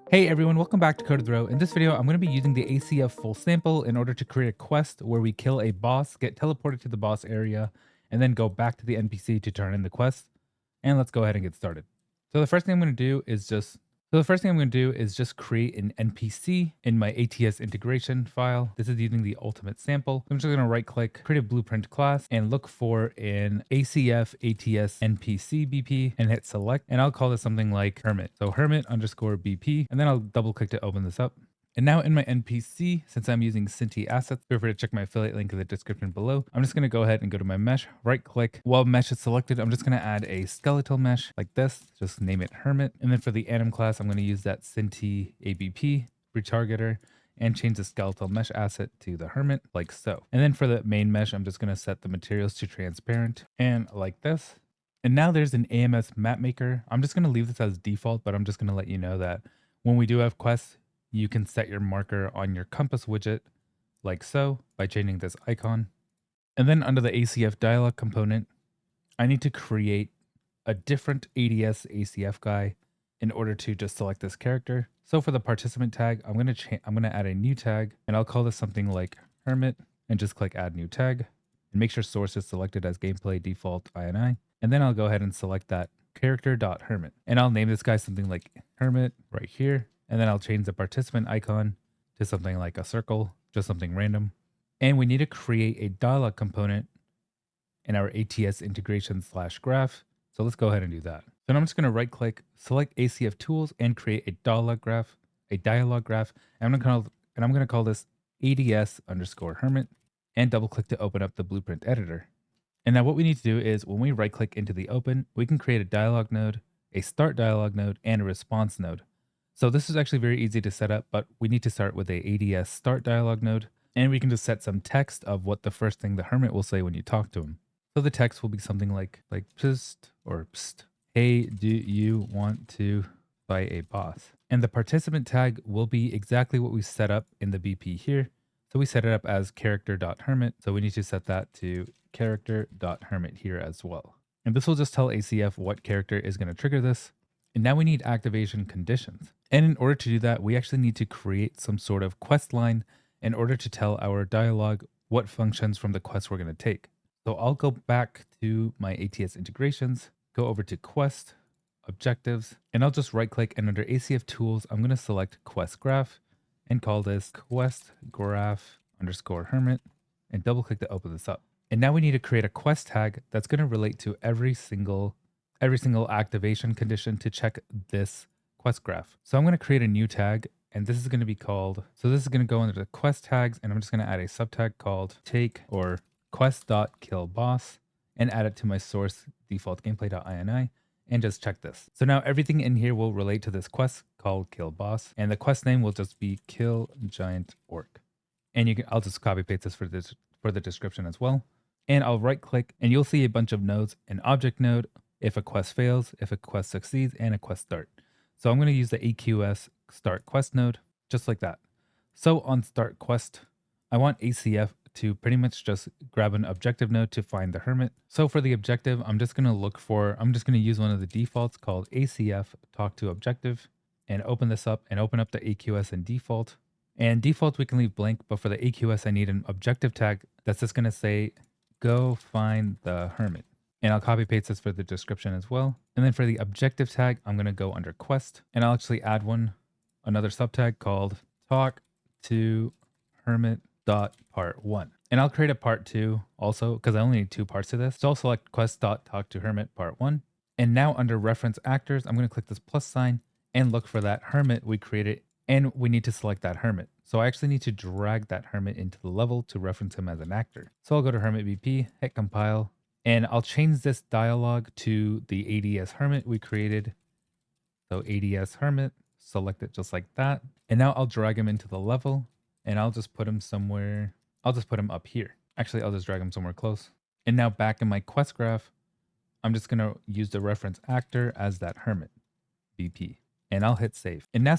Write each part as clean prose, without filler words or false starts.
Hey everyone, welcome back to Code Row. In this video, I'm going to be using the ACF full sample in order to create a quest where we kill a boss, get teleported to the boss area, and then go back to the NPC to turn in the quest. And let's go ahead and get started. So the first thing I'm going to do is just create an NPC in my ATS integration file. This is using the ultimate sample. I'm just going to right click, create a blueprint class, and look for an ACF ATS NPC BP and hit select. And I'll call this something like Hermit. So Hermit underscore BP. And then I'll double click to open this up. And now in my NPC, since I'm using Cinti assets, feel free to check my affiliate link in the description below. I'm just going to go ahead and go to my mesh, right click. While mesh is selected, I'm just going to add a skeletal mesh like this, just name it Hermit. And then for the anim class, I'm going to use that Cinti ABP retargeter and change the skeletal mesh asset to the Hermit like so. And then for the main mesh, I'm just going to set the materials to transparent and like this. And now there's an AMS map maker. I'm just going to leave this as default, but I'm just going to let you know that when we do have quests, you can set your marker on your compass widget like so by changing this icon. And then under the ACF dialog component, I need to create a different ADS ACF guy in order to just select this character. So for the participant tag, I'm going to add a new tag, and I'll call this something like Hermit and just click add new tag and make sure source is selected as gameplay default INI. And then I'll go ahead and select that character.hermit, and I'll name this guy something like Hermit right here. And then I'll change the participant icon to something like a circle, just something random. And we need to create a dialog component in our ATS integration / graph. So let's go ahead and do that. So now I'm just going to right click, select ACF tools and create a dialog graph, and I'm going to call this ADS underscore Hermit and double click to open up the blueprint editor. And now what we need to do is when we right click into the open, we can create a dialog node, a start dialog node, and a response node. So this is actually very easy to set up, but we need to start with a ADS start dialog node, and we can just set some text of what the first thing the Hermit will say when you talk to him. So the text will be something like psst or psst. Hey, do you want to fight a boss? And the participant tag will be exactly what we set up in the BP here. So we set it up as character.hermit. So we need to set that to character.hermit here as well. And this will just tell ACF what character is going to trigger this. And now we need activation conditions. And in order to do that, we actually need to create some sort of quest line in order to tell our dialogue what functions from the quest we're going to take. So I'll go back to my ATS integrations, go over to quest, objectives, and I'll just right click, and under ACF tools, I'm going to select quest graph and call this quest graph underscore hermit and double click to open this up. And now we need to create a quest tag that's going to relate to every single activation condition to check this quest graph. So I'm going to create a new tag, and this is going to be called, so this is going to go under the quest tags, and I'm just going to add a subtag called take or quest.killBoss and add it to my source default gameplay.ini and just check this. So now everything in here will relate to this quest called kill boss, and the quest name will just be kill giant orc. And I'll just copy paste this for the description as well. And I'll right click, and you'll see a bunch of nodes: an object node if a quest fails, if a quest succeeds, and a quest start. So I'm going to use the AQS start quest node just like that. So on start quest, I want ACF to pretty much just grab an objective node to find the Hermit. So for the objective, I'm just going to use one of the defaults called ACF talk to objective and open this up and open up the AQS and default. And default we can leave blank, but for the AQS, I need an objective tag that's just going to say, go find the Hermit. And I'll copy paste this for the description as well. And then for the objective tag, I'm going to go under quest, and I'll actually add another subtag called talk to Hermit part 1. And I'll create a part 2 also because I only need 2 parts to this. So I'll select quest.talk to Hermit part 1. And now under reference actors, I'm going to click this plus sign and look for that Hermit we created, and we need to select that Hermit. So I actually need to drag that Hermit into the level to reference him as an actor. So I'll go to Hermit BP, hit compile, and I'll change this dialog to the ADS Hermit we created. So ADS Hermit, select it just like that. And now I'll drag him into the level, and I'll just put him somewhere. I'll just put him up here. Actually, I'll just drag him somewhere close. And now back in my quest graph, I'm just going to use the reference actor as that Hermit BP, and I'll hit save. And now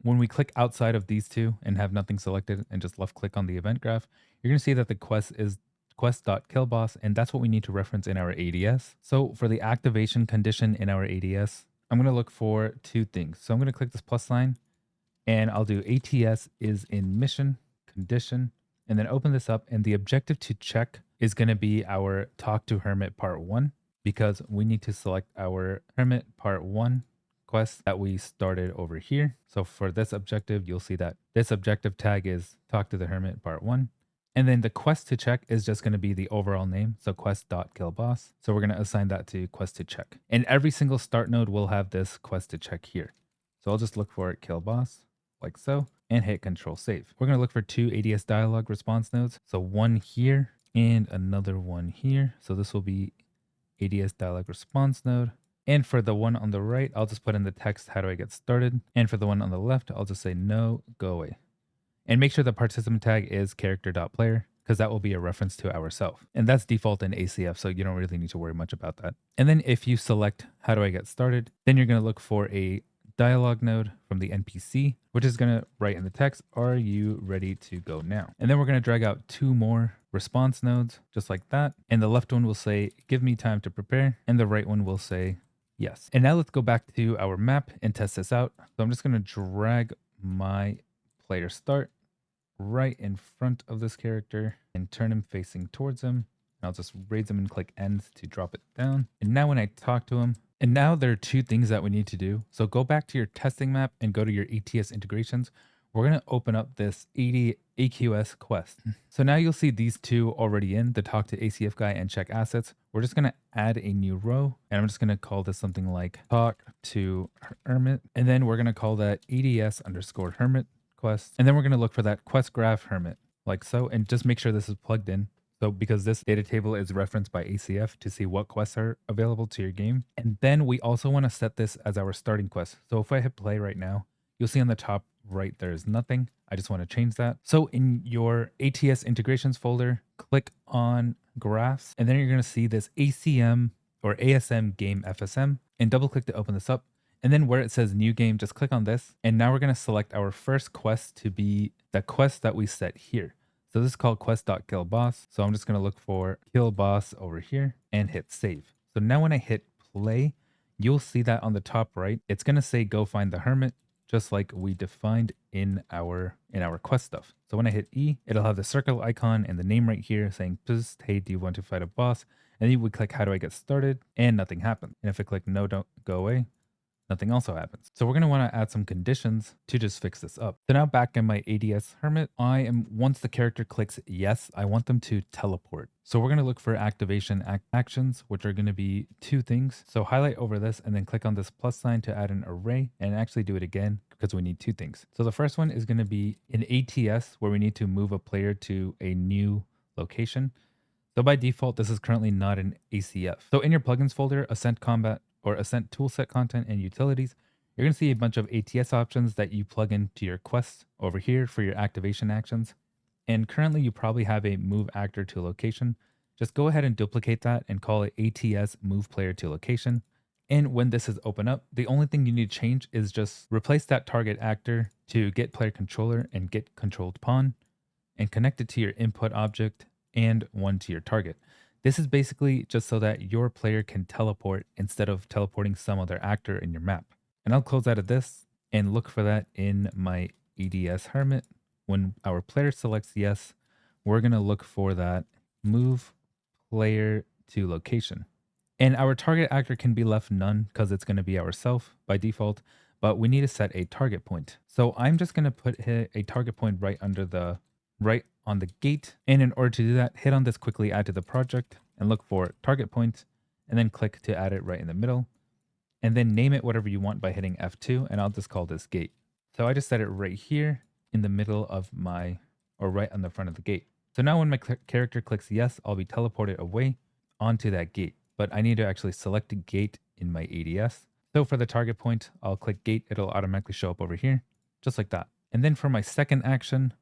when we click outside of these two and have nothing selected and just left click on the event graph, you're going to see that the quest is quest.killboss, and that's what we need to reference in our ADS. So for the activation condition in our ADS, I'm going to look for 2 things. So I'm going to click this plus sign and I'll do ATS is in mission condition, and then open this up. And the objective to check is going to be our talk to hermit part 1, because we need to select our hermit part 1 quest that we started over here. So for this objective, you'll see that this objective tag is talk to the hermit part 1. And then the quest to check is just going to be the overall name. So quest.killboss. So we're going to assign that to quest to check. And every single start node will have this quest to check here. So I'll just look for kill boss like so and hit control save. We're going to look for 2 ADS dialog response nodes. So one here and another one here. So this will be ADS dialog response node. And for the one on the right, I'll just put in the text, how do I get started? And for the one on the left, I'll just say no, go away. And make sure the participant tag is character.player, because that will be a reference to ourselves. And that's default in ACF, so you don't really need to worry much about that. And then if you select how do I get started, then you're going to look for a dialog node from the NPC, which is going to write in the text, are you ready to go now? And then we're going to drag out 2 more response nodes, just like that. And the left one will say, give me time to prepare. And the right one will say, yes. And now let's go back to our map and test this out. So I'm just going to drag my player start right in front of this character and turn him facing towards him. And I'll just raise him and click end to drop it down. And now when I talk to him, and now there are 2 things that we need to do. So go back to your testing map and go to your ATS integrations. We're going to open up this 80 AQS quest. So now you'll see these 2 already in, the talk to ACF guy and check assets. We're just going to add a new row, and I'm just going to call this something like talk to hermit. And then we're going to call that ADS underscore hermit quest. And then we're going to look for that quest graph hermit like so, and just make sure this is plugged in. So because this data table is referenced by ACF to see what quests are available to your game. And then we also want to set this as our starting quest. So if I hit play right now, you'll see on the top right, there is nothing. I just want to change that. So in your ATS integrations folder, click on graphs, and then you're going to see this ACM or ASM game FSM, and double click to open this up. And then where it says new game, just click on this. And now we're going to select our first quest to be the quest that we set here. So this is called quest.killboss. So I'm just going to look for kill boss over here and hit save. So now when I hit play, you'll see that on the top right, it's going to say go find the hermit, just like we defined in our quest stuff. So when I hit E, it'll have the circle icon and the name right here saying, hey, do you want to fight a boss? And then you would click, how do I get started? And nothing happens. And if I click no, don't go away, nothing also happens. So we're going to want to add some conditions to just fix this up. So now back in my ADS hermit, once the character clicks yes, I want them to teleport. So we're going to look for activation actions, which are going to be 2 things. So highlight over this and then click on this plus sign to add an array, and actually do it again because we need 2 things. So the first one is going to be an ATS where we need to move a player to a new location. So by default, this is currently not an ACF. So in your plugins folder, Ascent Combat or Ascent Toolset Content and Utilities, you're going to see a bunch of ATS options that you plug into your quests over here for your activation actions. And currently you probably have a move actor to location. Just go ahead and duplicate that and call it ATS move player to location. And when this is open up, the only thing you need to change is just replace that target actor to get player controller and get controlled pawn, and connect it to your input object and one to your target. This is basically just so that your player can teleport instead of teleporting some other actor in your map. And I'll close out of this and look for that in my ADS hermit. When our player selects yes, we're going to look for that move player to location. And our target actor can be left none because it's going to be ourself by default, but we need to set a target point. So I'm just going to put a target point right on the gate. And in order to do that, hit on this quickly, add to the project, and look for target point, and then click to add it right in the middle. And then name it whatever you want by hitting F2, and I'll just call this gate. So I just set it right here in the middle of right on the front of the gate. So now when my character clicks yes, I'll be teleported away onto that gate. But I need to actually select a gate in my ADS. So for the target point, I'll click gate. It'll automatically show up over here, just like that. And then for my second action,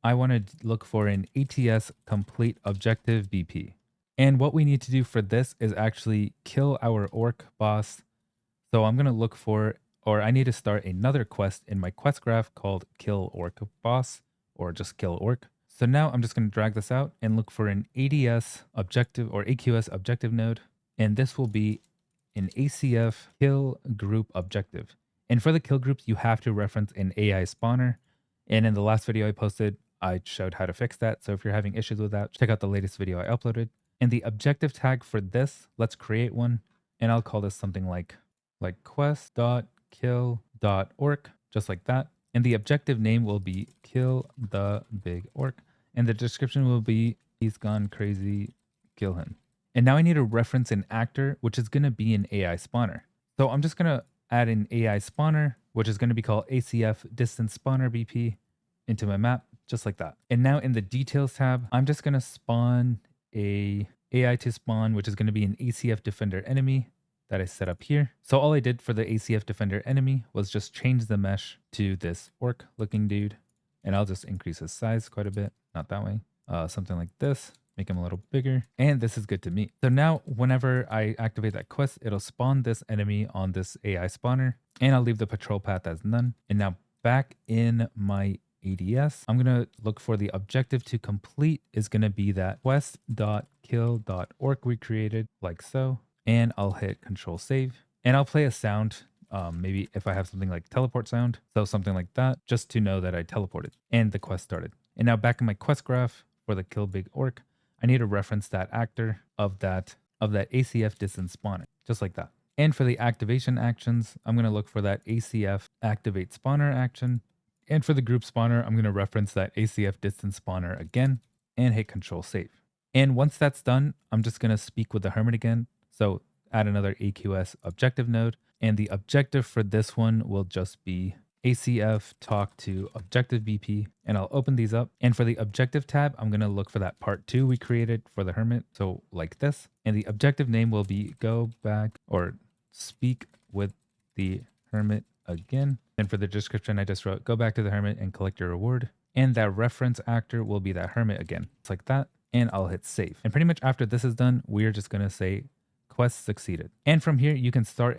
I want to look for an ATS complete objective BP. And what we need to do for this is actually kill our orc boss. So I'm going to look for, or I need to start another quest in my quest graph called kill orc boss, or just kill orc. So now I'm just going to drag this out and look for an ADS objective or AQS objective node. And this will be an ACF kill group objective. And for the kill groups, you have to reference an AI spawner. And in the last video I posted, I showed how to fix that. So if you're having issues with that, check out the latest video I uploaded. And the objective tag for this, let's create one. And I'll call this something like quest.kill.orc, just like that. And the objective name will be kill the big orc. And the description will be he's gone crazy, kill him. And now I need to reference an actor, which is going to be an AI spawner. So I'm just going to add an AI spawner, which is going to be called ACF distance spawner BP into my map, just like that. And now in the details tab, I'm just going to spawn a AI to spawn, which is going to be an ACF defender enemy that I set up here. So all I did for the ACF defender enemy was just change the mesh to this orc looking dude. And I'll just increase his size quite a bit. Not that way. Something like this. Make him a little bigger. And this is good to me. So now whenever I activate that quest, it'll spawn this enemy on this AI spawner. And I'll leave the patrol path as none. And now back in my ADS, I'm going to look for the objective to complete is going to be that quest.kill.orc we created, like so. And I'll hit Control Save. And I'll play a sound, maybe if I have something like teleport sound, so something like that, just to know that I teleported and the quest started. And now back in my quest graph for the Kill Big Orc, I need to reference that actor of that ACF distance spawner, just like that. And for the activation actions, I'm going to look for that ACF activate spawner action. And for the group spawner, I'm going to reference that ACF distance spawner again and hit Control Save. And once that's done, I'm just going to speak with the hermit again. So add another AQS objective node. And the objective for this one will just be ACF talk to objective BP. And I'll open these up. And for the objective tab, I'm going to look for that part 2 we created for the hermit. So like this. And the objective name will be go back or speak with the hermit again. And for the description, I just wrote go back to the hermit and collect your reward. And that reference actor will be that hermit again. It's like that. And I'll hit save. And pretty much after this is done, we're just going to say quest succeeded. And from here, you can start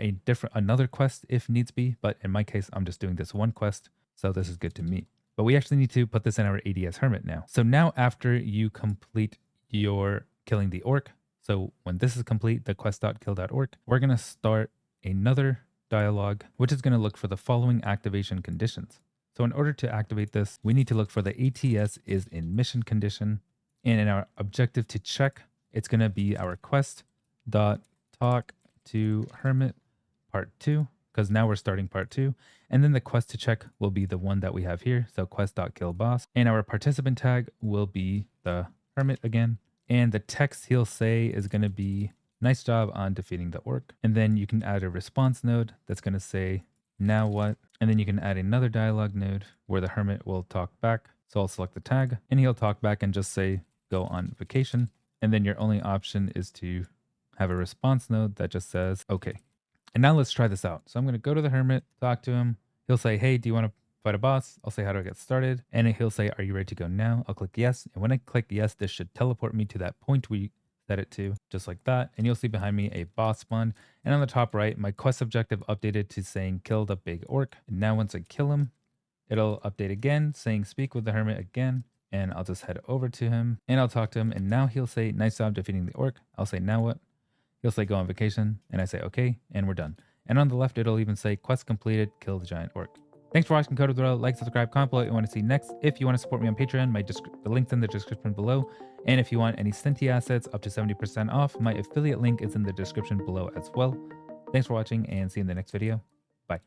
another quest if needs be. But in my case, I'm just doing this one quest. So this is good to me. But we actually need to put this in our ADS hermit now. So now after you complete your killing the orc, so when this is complete, the quest.kill.orc, we're going to start another dialogue, which is going to look for the following activation conditions. So in order to activate this, we need to look for the ATS is in mission condition. And in our objective to check, it's going to be our quest.talk to hermit part 2, because now we're starting part 2. And then the quest to check will be the one that we have here. So quest.killboss. And our participant tag will be the hermit again. And the text he'll say is going to be nice job on defeating the orc. And then you can add a response node that's going to say, now what? And then you can add another dialogue node where the hermit will talk back. So I'll select the tag and he'll talk back and just say, go on vacation. And then your only option is to have a response node that just says, okay. And now let's try this out. So I'm going to go to the hermit, talk to him. He'll say, hey, do you want to fight a boss? I'll say, how do I get started? And he'll say, are you ready to go now? I'll click yes. And when I click yes, this should teleport me to that point we set it to, just like that. And you'll see behind me a boss spawn. And on the top right, my quest objective updated to saying kill the big orc. And now once I kill him, it'll update again saying speak with the hermit again. And I'll just head over to him and I'll talk to him. And now he'll say, nice job defeating the orc. I'll say, now what? He'll say, go on vacation. And I say, okay. And we're done. And on the left, it'll even say quest completed, kill the giant orc. Thanks for watching Code of the Row. Like, subscribe, comment below what you want to see next. If you want to support me on Patreon, the link's in the description below. And if you want any Senti assets up to 70% off, my affiliate link is in the description below as well. Thanks for watching and see you in the next video. Bye.